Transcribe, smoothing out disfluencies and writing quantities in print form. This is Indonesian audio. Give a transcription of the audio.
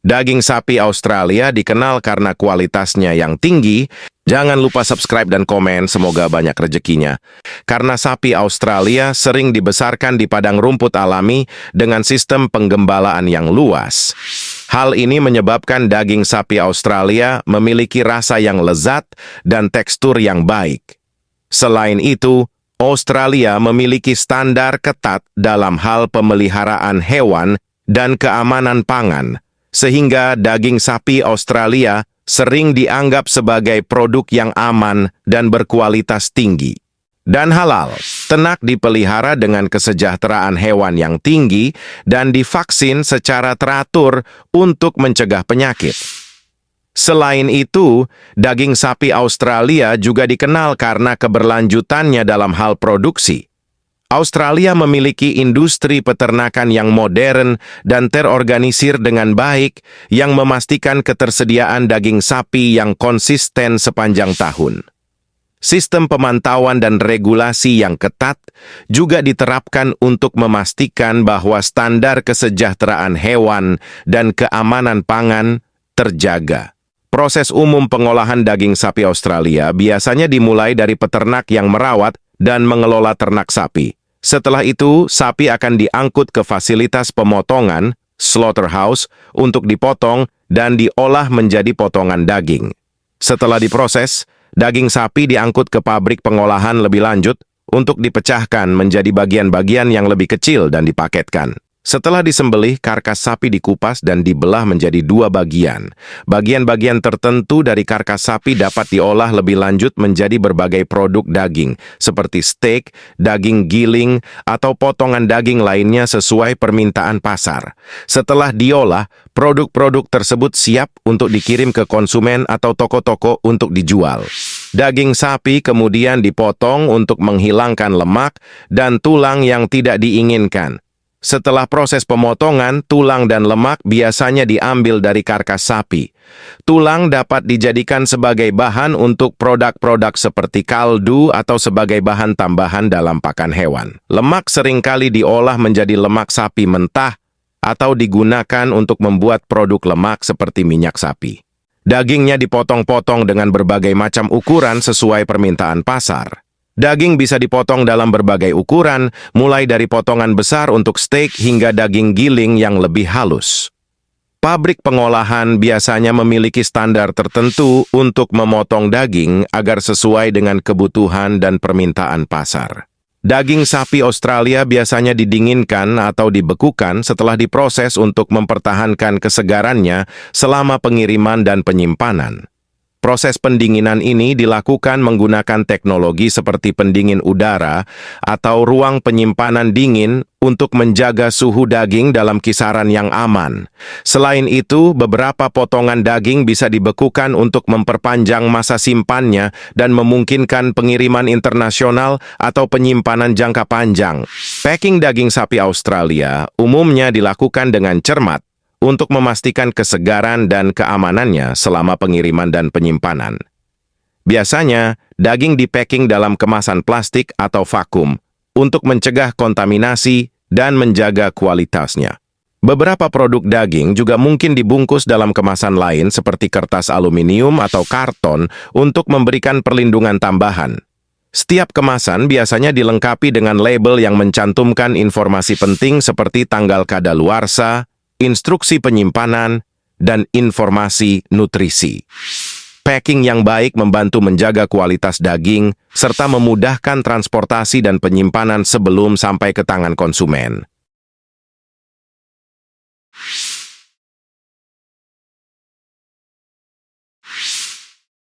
Daging sapi Australia dikenal karena kualitasnya yang tinggi. Jangan lupa subscribe dan komen, semoga banyak rezekinya. Karena sapi Australia sering dibesarkan di padang rumput alami dengan sistem penggembalaan yang luas. Hal ini menyebabkan daging sapi Australia memiliki rasa yang lezat dan tekstur yang baik. Selain itu, Australia memiliki standar ketat dalam hal pemeliharaan hewan dan keamanan pangan, sehingga daging sapi Australia sering dianggap sebagai produk yang aman dan berkualitas tinggi. Dan halal, ternak dipelihara dengan kesejahteraan hewan yang tinggi dan divaksin secara teratur untuk mencegah penyakit. Selain itu, daging sapi Australia juga dikenal karena keberlanjutannya dalam hal produksi. Australia memiliki industri peternakan yang modern dan terorganisir dengan baik yang memastikan ketersediaan daging sapi yang konsisten sepanjang tahun. Sistem pemantauan dan regulasi yang ketat juga diterapkan untuk memastikan bahwa standar kesejahteraan hewan dan keamanan pangan terjaga. Proses umum pengolahan daging sapi Australia biasanya dimulai dari peternak yang merawat dan mengelola ternak sapi. Setelah itu, sapi akan diangkut ke fasilitas pemotongan, slaughterhouse, untuk dipotong dan diolah menjadi potongan daging. Setelah diproses, daging sapi diangkut ke pabrik pengolahan lebih lanjut untuk dipecahkan menjadi bagian-bagian yang lebih kecil dan dipaketkan. Setelah disembelih, karkas sapi dikupas dan dibelah menjadi dua bagian. Bagian-bagian tertentu dari karkas sapi dapat diolah lebih lanjut menjadi berbagai produk daging, seperti steak, daging giling, atau potongan daging lainnya sesuai permintaan pasar. Setelah diolah, produk-produk tersebut siap untuk dikirim ke konsumen atau toko-toko untuk dijual. Daging sapi kemudian dipotong untuk menghilangkan lemak dan tulang yang tidak diinginkan. Setelah proses pemotongan, tulang dan lemak biasanya diambil dari karkas sapi. Tulang dapat dijadikan sebagai bahan untuk produk-produk seperti kaldu atau sebagai bahan tambahan dalam pakan hewan. Lemak seringkali diolah menjadi lemak sapi mentah atau digunakan untuk membuat produk lemak seperti minyak sapi. Dagingnya dipotong-potong dengan berbagai macam ukuran sesuai permintaan pasar. Daging bisa dipotong dalam berbagai ukuran, mulai dari potongan besar untuk steak hingga daging giling yang lebih halus. Pabrik pengolahan biasanya memiliki standar tertentu untuk memotong daging agar sesuai dengan kebutuhan dan permintaan pasar. Daging sapi Australia biasanya didinginkan atau dibekukan setelah diproses untuk mempertahankan kesegarannya selama pengiriman dan penyimpanan. Proses pendinginan ini dilakukan menggunakan teknologi seperti pendingin udara atau ruang penyimpanan dingin untuk menjaga suhu daging dalam kisaran yang aman. Selain itu, beberapa potongan daging bisa dibekukan untuk memperpanjang masa simpannya dan memungkinkan pengiriman internasional atau penyimpanan jangka panjang. Packing daging sapi Australia umumnya dilakukan dengan cermat untuk memastikan kesegaran dan keamanannya selama pengiriman dan penyimpanan. Biasanya, daging dipacking dalam kemasan plastik atau vakum untuk mencegah kontaminasi dan menjaga kualitasnya. Beberapa produk daging juga mungkin dibungkus dalam kemasan lain seperti kertas aluminium atau karton untuk memberikan perlindungan tambahan. Setiap kemasan biasanya dilengkapi dengan label yang mencantumkan informasi penting seperti tanggal kadaluarsa, instruksi penyimpanan, dan informasi nutrisi. Packing yang baik membantu menjaga kualitas daging, serta memudahkan transportasi dan penyimpanan sebelum sampai ke tangan konsumen.